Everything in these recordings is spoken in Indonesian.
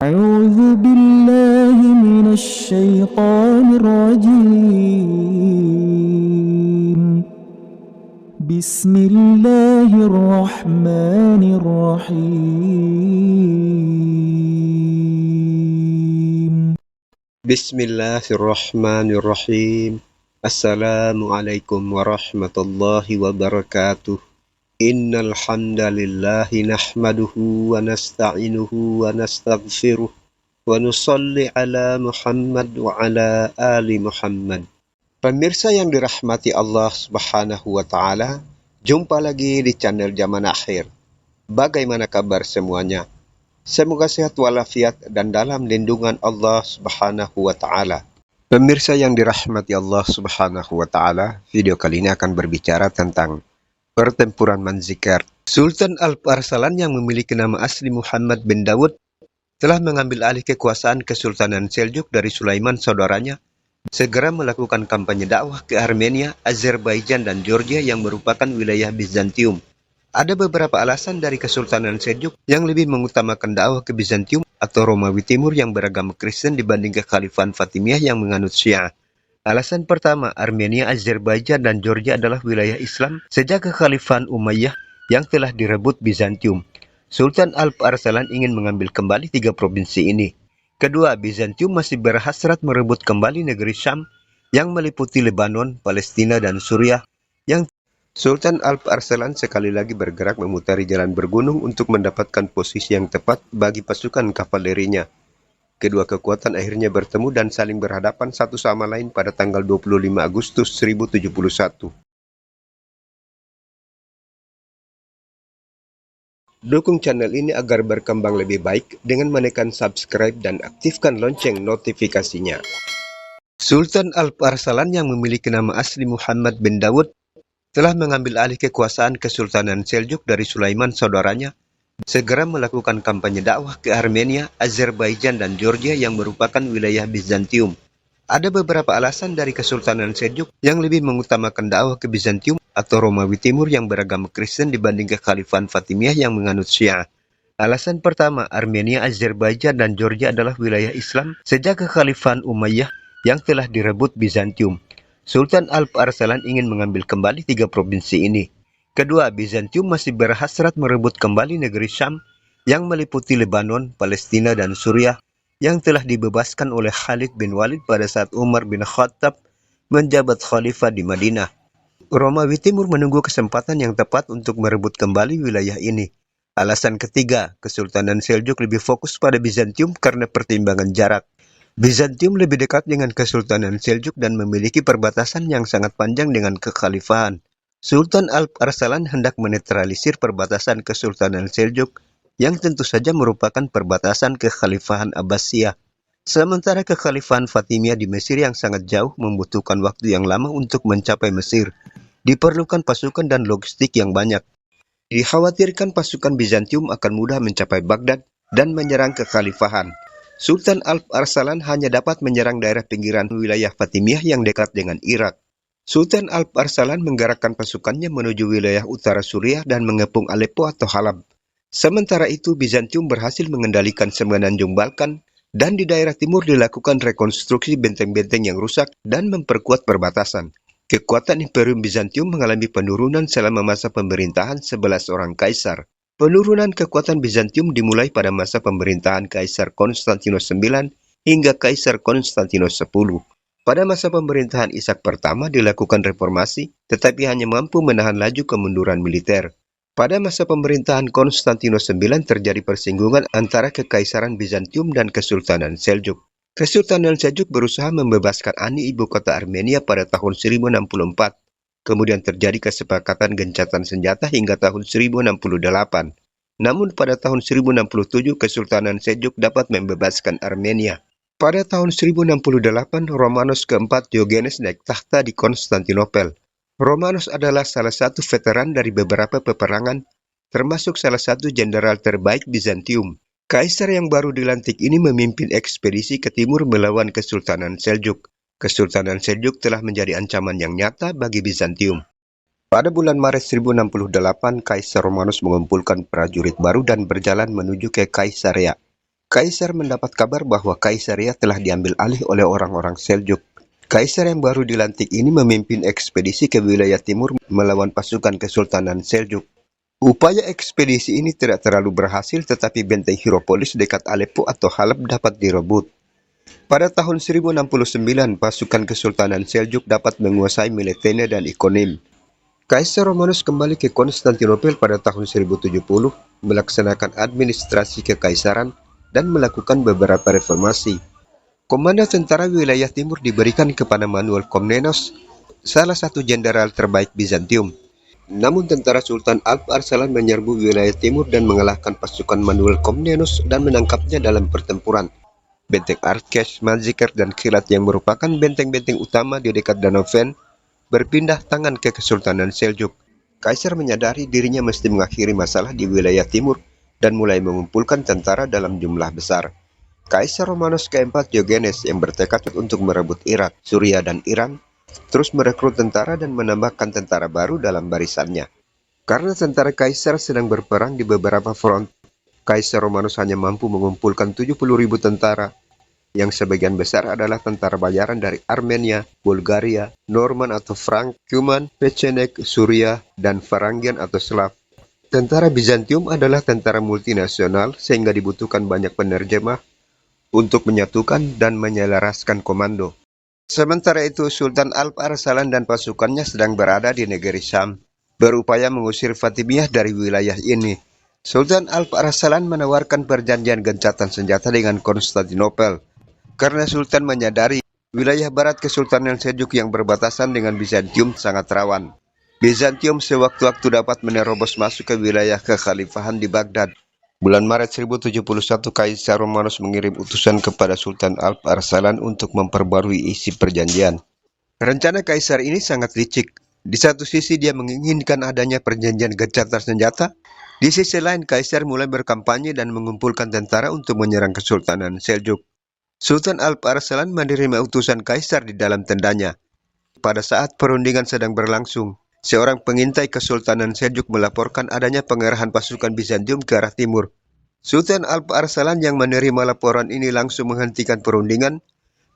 أعوذ بالله من الشيطان الرجيم بسم الله الرحمن الرحيم Bismillahirrahmanirrahim. Assalamualaikum warahmatullahi wabarakatuh. Innal hamdalillahi nahmaduhu wa nasta'inuhu wa nastaghfiruh wa nusalli ala Muhammad wa ala ali Muhammad. Pemirsa yang dirahmati Allah Subhanahu wa taala, jumpa lagi di channel Zaman Akhir. Bagaimana kabar semuanya? Semoga sehat walafiat dan dalam lindungan Allah Subhanahu wa taala. Pemirsa yang dirahmati Allah Subhanahu wa taala, video kali ini akan berbicara tentang pertempuran Manzikert. Sultan Alp Arsalan yang memiliki nama asli Muhammad bin Dawud telah mengambil alih kekuasaan Kesultanan Seljuk dari Sulaiman saudaranya, segera melakukan kampanye dakwah ke Armenia, Azerbaijan dan Georgia yang merupakan wilayah Bizantium. Ada beberapa alasan dari Kesultanan Seljuk yang lebih mengutamakan dakwah ke Bizantium atau Romawi Timur yang beragama Kristen dibanding Kekhalifahan Fatimiyah yang menganut Syiah. Alasan pertama, Armenia, Azerbaijan dan Georgia adalah wilayah Islam sejak Kekhalifahan Umayyah yang telah direbut Bizantium. Sultan Alp Arsalan ingin mengambil kembali 3 provinsi ini. Kedua, Bizantium masih berhasrat merebut kembali negeri Syam yang meliputi Lebanon, Palestina dan Suriah yang Sultan Alp Arsalan sekali lagi bergerak memutari jalan bergunung untuk mendapatkan posisi yang tepat bagi pasukan kavalerinya. Kedua kekuatan akhirnya bertemu dan saling berhadapan satu sama lain pada tanggal 25 Agustus 1071. Dukung channel ini agar berkembang lebih baik dengan menekan subscribe dan aktifkan lonceng notifikasinya. Sultan Alp Arsalan yang memiliki nama asli Muhammad bin Dawud telah mengambil alih kekuasaan Kesultanan Seljuk dari Sulaiman saudaranya, segera melakukan kampanye dakwah ke Armenia, Azerbaijan dan Georgia yang merupakan wilayah Bizantium. Ada beberapa alasan dari Kesultanan Seljuk yang lebih mengutamakan dakwah ke Bizantium atau Romawi Timur yang beragama Kristen dibanding Kekhalifahan Fatimiyah yang menganut Syiah. Alasan pertama, Armenia, Azerbaijan dan Georgia adalah wilayah Islam sejak Kekhalifahan Umayyah yang telah direbut Bizantium. Sultan Alp Arsalan ingin mengambil kembali 3 provinsi ini. Kedua, Bizantium masih berhasrat merebut kembali negeri Syam yang meliputi Lebanon, Palestina dan Suriah yang telah dibebaskan oleh Khalid bin Walid pada saat Umar bin Khattab menjabat khalifah di Madinah. Romawi Timur menunggu kesempatan yang tepat untuk merebut kembali wilayah ini. Alasan ketiga, Kesultanan Seljuk lebih fokus pada Bizantium karena pertimbangan jarak. Bizantium lebih dekat dengan Kesultanan Seljuk dan memiliki perbatasan yang sangat panjang dengan kekhalifahan. Sultan Alp Arsalan hendak menetralisir perbatasan Kesultanan Seljuk yang tentu saja merupakan perbatasan kekhalifahan Abbasiyah. Sementara kekhalifahan Fatimiyah di Mesir yang sangat jauh membutuhkan waktu yang lama untuk mencapai Mesir. Diperlukan pasukan dan logistik yang banyak. Dikhawatirkan pasukan Bizantium akan mudah mencapai Baghdad dan menyerang kekhalifahan. Sultan Alp Arsalan hanya dapat menyerang daerah pinggiran wilayah Fatimiyah yang dekat dengan Irak. Sultan Alp Arsalan menggerakkan pasukannya menuju wilayah utara Suriah dan mengepung Aleppo atau Halab. Sementara itu, Bizantium berhasil mengendalikan semenanjung Balkan dan di daerah timur dilakukan rekonstruksi benteng-benteng yang rusak dan memperkuat perbatasan. Kekuatan Imperium Bizantium mengalami penurunan selama masa pemerintahan 11 orang kaisar. Penurunan kekuatan Bizantium dimulai pada masa pemerintahan Kaisar Konstantinos IX hingga Kaisar Konstantinos X. Pada masa pemerintahan Ishak pertama dilakukan reformasi, tetapi hanya mampu menahan laju kemunduran militer. Pada masa pemerintahan Konstantinos IX terjadi persinggungan antara Kekaisaran Bizantium dan Kesultanan Seljuk. Kesultanan Seljuk berusaha membebaskan Ani, ibu kota Armenia, pada tahun 1064. Kemudian terjadi kesepakatan gencatan senjata hingga tahun 1068. Namun pada tahun 1067 Kesultanan Seljuk dapat membebaskan Armenia. Pada tahun 1068 Romanos keempat Diogenes naik tahta di Konstantinopel. Romanos adalah salah satu veteran dari beberapa peperangan, termasuk salah satu jenderal terbaik Bizantium. Kaisar yang baru dilantik ini memimpin ekspedisi ke timur melawan Kesultanan Seljuk. Kesultanan Seljuk telah menjadi ancaman yang nyata bagi Bizantium. Pada bulan Maret 1068, Kaisar Romanus mengumpulkan prajurit baru dan berjalan menuju ke Kaisaria. Kaisar mendapat kabar bahwa Kaisaria telah diambil alih oleh orang-orang Seljuk. Kaisar yang baru dilantik ini memimpin ekspedisi ke wilayah timur melawan pasukan Kesultanan Seljuk. Upaya ekspedisi ini tidak terlalu berhasil, tetapi benteng Hierapolis dekat Aleppo atau Halab dapat direbut. Pada tahun 1069, pasukan Kesultanan Seljuk dapat menguasai Miletina dan Ikonim. Kaisar Romanus kembali ke Konstantinopel pada tahun 1070, melaksanakan administrasi kekaisaran dan melakukan beberapa reformasi. Komandan tentara wilayah timur diberikan kepada Manuel Komnenos, salah satu jenderal terbaik Bizantium. Namun tentara Sultan Alp Arsalan menyerbu wilayah timur dan mengalahkan pasukan Manuel Komnenos dan menangkapnya dalam pertempuran. Benteng Arkesh, Manzikert, dan Khilat yang merupakan benteng-benteng utama di dekat Danau Ven berpindah tangan ke Kesultanan Seljuk. Kaisar menyadari dirinya mesti mengakhiri masalah di wilayah timur dan mulai mengumpulkan tentara dalam jumlah besar. Kaisar Romanus keempat Diogenes yang bertekad untuk merebut Irak, Suriah, dan Iran terus merekrut tentara dan menambahkan tentara baru dalam barisannya. Karena tentara Kaisar sedang berperang di beberapa front, Kaisar Romanus hanya mampu mengumpulkan 70.000 tentara, yang sebagian besar adalah tentara bayaran dari Armenia, Bulgaria, Norman atau Frank, Cuman, Pecenek, Suriah, dan Varangian atau Slav. Tentara Bizantium adalah tentara multinasional sehingga dibutuhkan banyak penerjemah untuk menyatukan dan menyelaraskan komando. Sementara itu, Sultan Alp Arsalan dan pasukannya sedang berada di negeri Syam, berupaya mengusir Fatimiyah dari wilayah ini. Sultan Alp Arsalan menawarkan perjanjian gencatan senjata dengan Konstantinopel, karena Sultan menyadari wilayah barat Kesultanan Seljuk yang berbatasan dengan Bizantium sangat rawan. Bizantium sewaktu-waktu dapat menerobos masuk ke wilayah kekhalifahan di Baghdad. Bulan Maret 1071, Kaisar Romanus mengirim utusan kepada Sultan Alp Arsalan untuk memperbarui isi perjanjian. Rencana Kaisar ini sangat licik. Di satu sisi dia menginginkan adanya perjanjian gencatan senjata, di sisi lain Kaisar mulai berkampanye dan mengumpulkan tentara untuk menyerang Kesultanan Seljuk. Sultan Alp Arsalan menerima utusan Kaisar di dalam tendanya. Pada saat perundingan sedang berlangsung, seorang pengintai Kesultanan Seljuk melaporkan adanya pengerahan pasukan Bizantium ke arah timur. Sultan Alp Arsalan yang menerima laporan ini langsung menghentikan perundingan,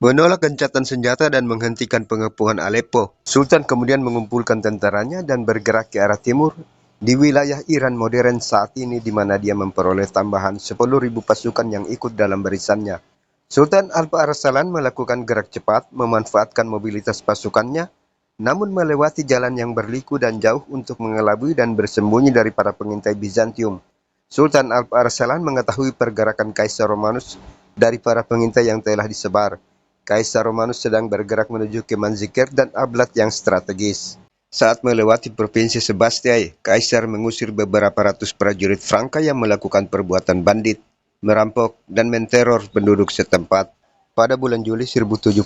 menolak gencatan senjata dan menghentikan pengepungan Aleppo. Sultan kemudian mengumpulkan tentaranya dan bergerak ke arah timur di wilayah Iran modern saat ini, di mana dia memperoleh tambahan 10.000 pasukan yang ikut dalam barisannya. Sultan Alp Arsalan melakukan gerak cepat, memanfaatkan mobilitas pasukannya, namun melewati jalan yang berliku dan jauh untuk mengelabui dan bersembunyi dari para pengintai Bizantium. Sultan Alp Arsalan mengetahui pergerakan Kaisar Romanus dari para pengintai yang telah disebar. Kaisar Romanus sedang bergerak menuju ke Manzikert dan Ablat yang strategis. Saat melewati provinsi Sebastiai, Kaisar mengusir beberapa ratus prajurit Franka yang melakukan perbuatan bandit, merampok, dan menteror penduduk setempat. Pada bulan Juli 1071,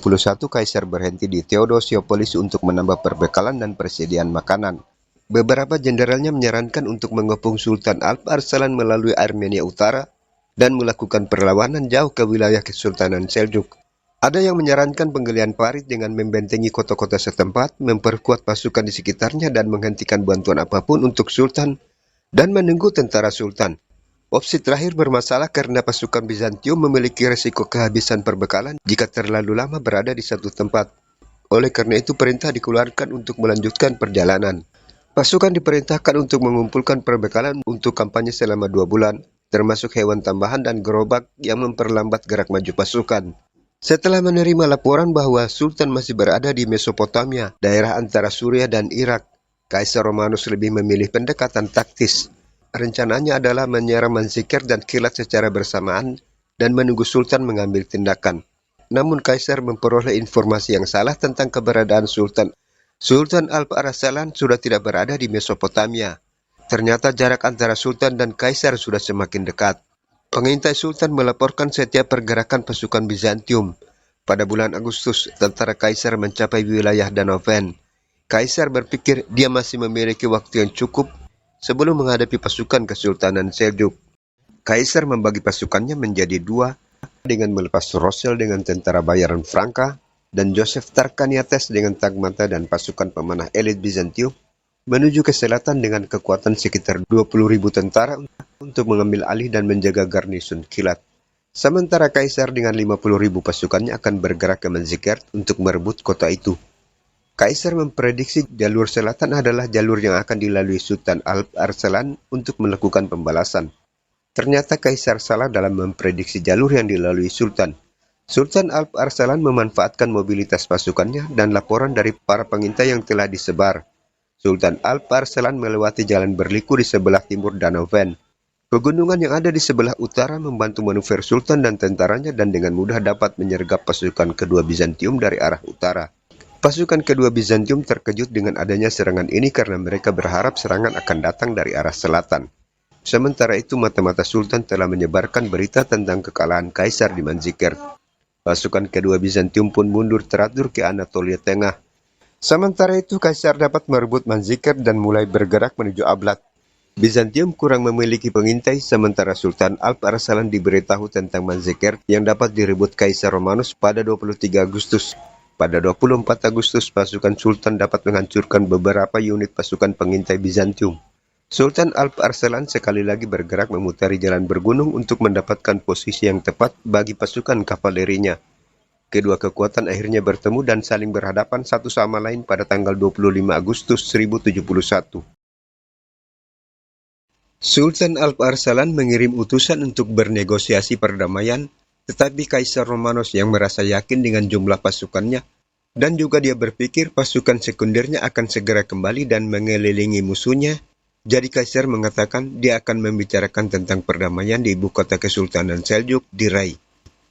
Kaisar berhenti di Theodosiopolis untuk menambah perbekalan dan persediaan makanan. Beberapa jenderalnya menyarankan untuk mengepung Sultan Alp Arsalan melalui Armenia Utara dan melakukan perlawanan jauh ke wilayah Kesultanan Seljuk. Ada yang menyarankan penggalian parit dengan membentengi kota-kota setempat, memperkuat pasukan di sekitarnya, dan menghentikan bantuan apapun untuk Sultan dan menunggu tentara Sultan. Opsi terakhir bermasalah karena pasukan Bizantium memiliki resiko kehabisan perbekalan jika terlalu lama berada di satu tempat. Oleh karena itu, perintah dikeluarkan untuk melanjutkan perjalanan. Pasukan diperintahkan untuk mengumpulkan perbekalan untuk kampanye selama 2 bulan, termasuk hewan tambahan dan gerobak yang memperlambat gerak maju pasukan. Setelah menerima laporan bahwa Sultan masih berada di Mesopotamia, daerah antara Suriah dan Irak, Kaisar Romanus lebih memilih pendekatan taktis. Rencananya adalah menyerang Manzikert dan Khilat secara bersamaan dan menunggu Sultan mengambil tindakan. Namun Kaisar memperoleh informasi yang salah tentang keberadaan Sultan. Sultan Alp Arsalan sudah tidak berada di Mesopotamia. Ternyata jarak antara Sultan dan Kaisar sudah semakin dekat. Pengintai Sultan melaporkan setiap pergerakan pasukan Bizantium. Pada bulan Agustus, tentara Kaisar mencapai wilayah Danau Ven. Kaisar berpikir dia masih memiliki waktu yang cukup sebelum menghadapi pasukan Kesultanan Seljuk. Kaisar membagi pasukannya menjadi 2 dengan melepas Rossel dengan tentara bayaran Franka dan Joseph Tarkaniates dengan Tagmata dan pasukan pemanah elit Bizantium menuju ke selatan dengan kekuatan sekitar 20.000 tentara untuk mengambil alih dan menjaga garnison Khilat. Sementara Kaisar dengan 50.000 pasukannya akan bergerak ke Manzikert untuk merebut kota itu. Kaisar memprediksi jalur selatan adalah jalur yang akan dilalui Sultan Alp Arslan untuk melakukan pembalasan. Ternyata Kaisar salah dalam memprediksi jalur yang dilalui Sultan. Sultan Alp Arslan memanfaatkan mobilitas pasukannya dan laporan dari para pengintai yang telah disebar. Sultan Alp Arslan melewati jalan berliku di sebelah timur Danau Ven. Pegunungan yang ada di sebelah utara membantu manuver Sultan dan tentaranya dan dengan mudah dapat menyergap pasukan kedua Bizantium dari arah utara. Pasukan kedua Bizantium terkejut dengan adanya serangan ini karena mereka berharap serangan akan datang dari arah selatan. Sementara itu mata-mata Sultan telah menyebarkan berita tentang kekalahan Kaisar di Manzikert. Pasukan kedua Bizantium pun mundur teratur ke Anatolia Tengah. Sementara itu Kaisar dapat merebut Manzikert dan mulai bergerak menuju Ablat. Bizantium kurang memiliki pengintai, sementara Sultan Alp Arslan diberitahu tentang Manzikert yang dapat direbut Kaisar Romanus pada 23 Agustus. Pada 24 Agustus, pasukan Sultan dapat menghancurkan beberapa unit pasukan pengintai Bizantium. Sultan Alp Arslan sekali lagi bergerak memutari jalan bergunung untuk mendapatkan posisi yang tepat bagi pasukan kavalerinya. Kedua kekuatan akhirnya bertemu dan saling berhadapan satu sama lain pada tanggal 25 Agustus 1071. Sultan Alp Arslan mengirim utusan untuk bernegosiasi perdamaian, tetapi Kaisar Romanos yang merasa yakin dengan jumlah pasukannya, dan juga dia berpikir pasukan sekundernya akan segera kembali dan mengelilingi musuhnya, jadi Kaisar mengatakan dia akan membicarakan tentang perdamaian di ibu kota Kesultanan Seljuk di Rai.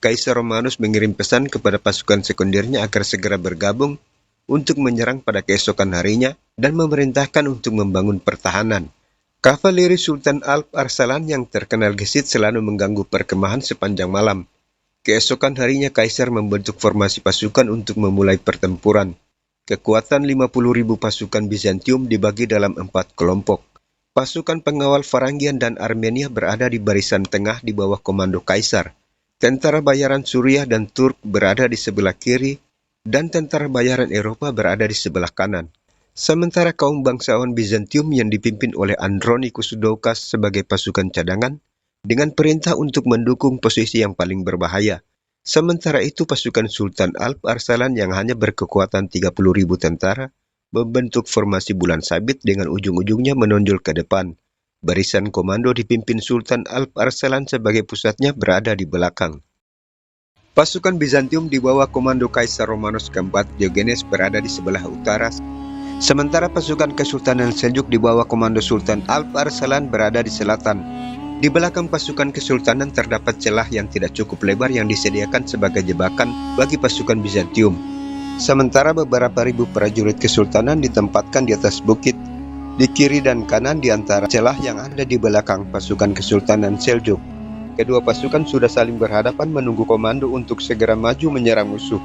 Kaisar Romanus mengirim pesan kepada pasukan sekundernya agar segera bergabung untuk menyerang pada keesokan harinya dan memerintahkan untuk membangun pertahanan. Kavaleri Sultan Alp Arslan yang terkenal gesit selalu mengganggu perkemahan sepanjang malam. Keesokan harinya Kaisar membentuk formasi pasukan untuk memulai pertempuran. Kekuatan 50.000 pasukan Bizantium dibagi dalam 4 kelompok. Pasukan pengawal Varangian dan Armenia berada di barisan tengah di bawah komando Kaisar. Tentara bayaran Suriah dan Turk berada di sebelah kiri, dan tentara bayaran Eropa berada di sebelah kanan. Sementara kaum bangsawan Bizantium yang dipimpin oleh Andronicus Doukas sebagai pasukan cadangan, dengan perintah untuk mendukung posisi yang paling berbahaya. Sementara itu pasukan Sultan Alp Arslan yang hanya berkekuatan 30.000 tentara, membentuk formasi bulan sabit dengan ujung-ujungnya menonjol ke depan. Barisan komando dipimpin Sultan Alp Arslan sebagai pusatnya berada di belakang. Pasukan Bizantium di bawah komando Kaisar Romanos keempat Diogenes berada di sebelah utara. Sementara pasukan Kesultanan Seljuk di bawah komando Sultan Alp Arslan berada di selatan. Di belakang pasukan Kesultanan terdapat celah yang tidak cukup lebar yang disediakan sebagai jebakan bagi pasukan Bizantium. Sementara beberapa ribu prajurit Kesultanan ditempatkan di atas bukit, di kiri dan kanan di antara celah yang ada di belakang pasukan Kesultanan Seljuk. Kedua pasukan sudah saling berhadapan menunggu komando untuk segera maju menyerang musuh.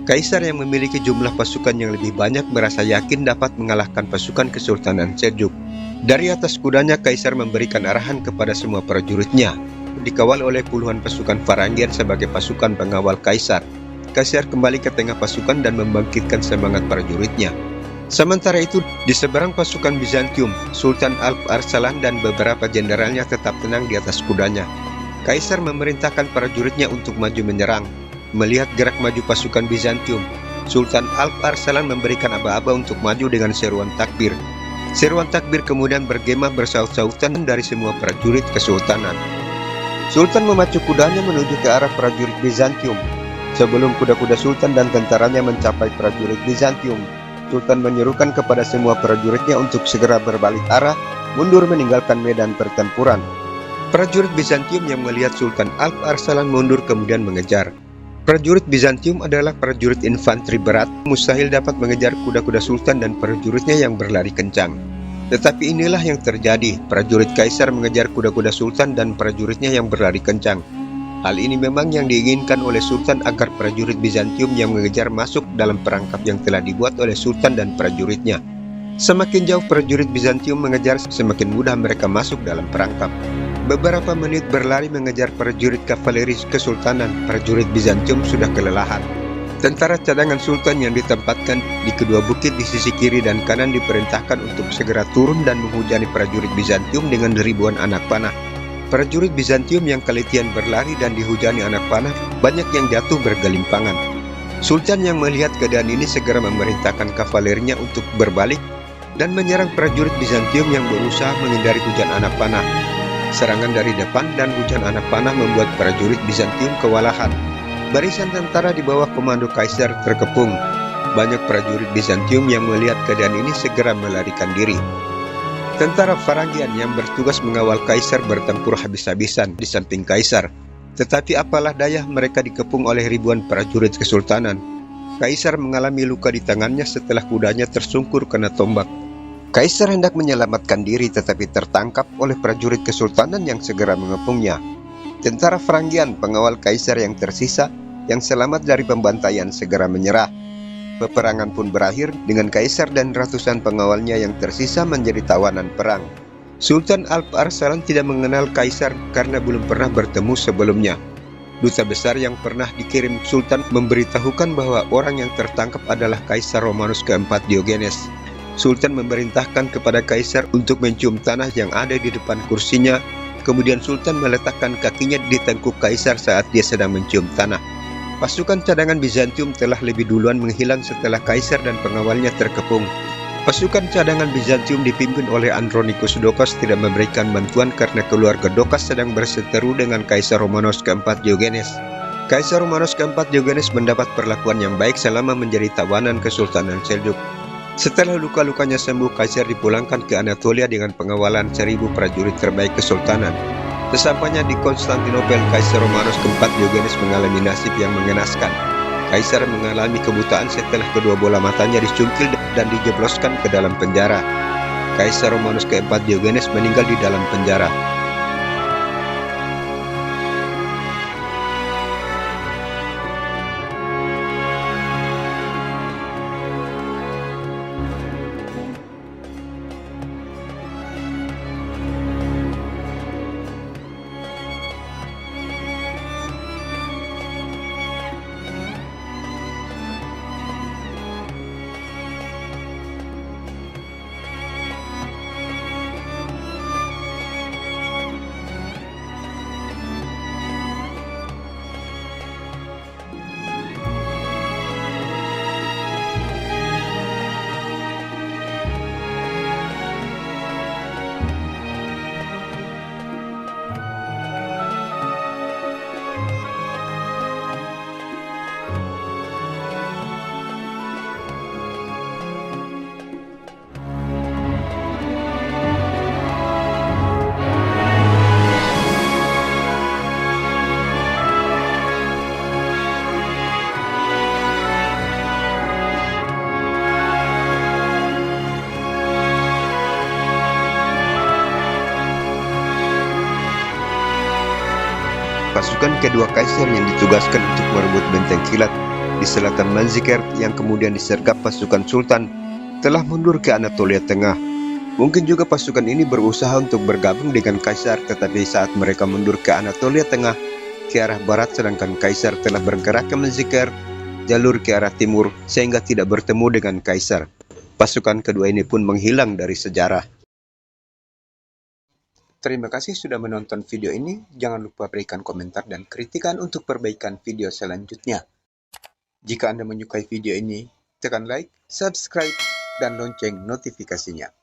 Kaisar yang memiliki jumlah pasukan yang lebih banyak merasa yakin dapat mengalahkan pasukan Kesultanan Seljuk. Dari atas kudanya Kaisar memberikan arahan kepada semua prajuritnya, dikawal oleh puluhan pasukan Varangian sebagai pasukan pengawal Kaisar. Kaisar kembali ke tengah pasukan dan membangkitkan semangat prajuritnya. Sementara itu, di seberang pasukan Bizantium, Sultan Alp Arslan dan beberapa jenderalnya tetap tenang di atas kudanya. Kaisar memerintahkan prajuritnya untuk maju menyerang. Melihat gerak maju pasukan Bizantium, Sultan Alp Arslan memberikan aba-aba untuk maju dengan seruan takbir. Seruan takbir kemudian bergema bersaut-sautan dari semua prajurit kesultanan. Sultan memacu kudanya menuju ke arah prajurit Bizantium. Sebelum kuda-kuda Sultan dan tentaranya mencapai prajurit Bizantium, Sultan menyerukan kepada semua prajuritnya untuk segera berbalik arah, mundur meninggalkan medan pertempuran. Prajurit Bizantium yang melihat Sultan Alp Arslan mundur kemudian mengejar. Prajurit Bizantium adalah prajurit infanteri berat, mustahil dapat mengejar kuda-kuda Sultan dan prajuritnya yang berlari kencang. Tetapi inilah yang terjadi, prajurit Kaisar mengejar kuda-kuda Sultan dan prajuritnya yang berlari kencang. Hal ini memang yang diinginkan oleh Sultan agar prajurit Bizantium yang mengejar masuk dalam perangkap yang telah dibuat oleh Sultan dan prajuritnya. Semakin jauh prajurit Bizantium mengejar, semakin mudah mereka masuk dalam perangkap. Beberapa menit berlari mengejar prajurit kavaleri Kesultanan, prajurit Bizantium sudah kelelahan. Tentara cadangan Sultan yang ditempatkan di kedua bukit di sisi kiri dan kanan diperintahkan untuk segera turun dan menghujani prajurit Bizantium dengan ribuan anak panah. Prajurit Bizantium yang kelitian berlari dan dihujani anak panah, banyak yang jatuh bergelimpangan. Sultan yang melihat keadaan ini segera memerintahkan kavalerinya untuk berbalik dan menyerang prajurit Bizantium yang berusaha menghindari hujan anak panah. Serangan dari depan dan hujan anak panah membuat prajurit Bizantium kewalahan. Barisan tentara di bawah komando kaisar terkepung. Banyak prajurit Bizantium yang melihat keadaan ini segera melarikan diri. Tentara Varangian yang bertugas mengawal kaisar bertempur habis-habisan di samping kaisar. Tetapi apalah daya, mereka dikepung oleh ribuan prajurit kesultanan. Kaisar mengalami luka di tangannya setelah kudanya tersungkur kena tombak. Kaisar hendak menyelamatkan diri tetapi tertangkap oleh prajurit kesultanan yang segera mengepungnya. Tentara Varangian, pengawal kaisar yang tersisa, yang selamat dari pembantaian segera menyerah. Peperangan pun berakhir dengan kaisar dan ratusan pengawalnya yang tersisa menjadi tawanan perang. Sultan Alp Arsalan tidak mengenal kaisar karena belum pernah bertemu sebelumnya. Duta besar yang pernah dikirim Sultan memberitahukan bahwa orang yang tertangkap adalah Kaisar Romanus keempat Diogenes. Sultan memerintahkan kepada kaisar untuk mencium tanah yang ada di depan kursinya. Kemudian Sultan meletakkan kakinya di tengkuk kaisar saat dia sedang mencium tanah. Pasukan cadangan Bizantium telah lebih duluan menghilang setelah kaisar dan pengawalnya terkepung. Pasukan cadangan Bizantium dipimpin oleh Andronicus Doukas tidak memberikan bantuan karena keluarga Doukas sedang berseteru dengan Kaisar Romanos keempat Diogenes. Kaisar Romanos keempat Diogenes mendapat perlakuan yang baik selama menjadi tawanan Kesultanan Seljuk. Setelah luka-lukanya sembuh, kaisar dipulangkan ke Anatolia dengan pengawalan 1000 prajurit terbaik kesultanan. Sesampainya di Konstantinopel, Kaisar Romanos keempat Diogenes mengalami nasib yang mengenaskan. Kaisar mengalami kebutaan setelah kedua bola matanya dicungkil dan dijebloskan ke dalam penjara. Kaisar Romanos keempat Diogenes meninggal di dalam penjara. Pasukan kedua kaisar yang ditugaskan untuk merebut benteng kilat di selatan Manzikert yang kemudian disergap pasukan sultan telah mundur ke Anatolia Tengah. Mungkin juga pasukan ini berusaha untuk bergabung dengan kaisar, tetapi saat mereka mundur ke Anatolia Tengah ke arah barat sedangkan kaisar telah bergerak ke Manzikert jalur ke arah timur sehingga tidak bertemu dengan kaisar. Pasukan kedua ini pun menghilang dari sejarah. Terima kasih sudah menonton video ini. Jangan lupa berikan komentar dan kritikan untuk perbaikan video selanjutnya. Jika Anda menyukai video ini, tekan like, subscribe, dan lonceng notifikasinya.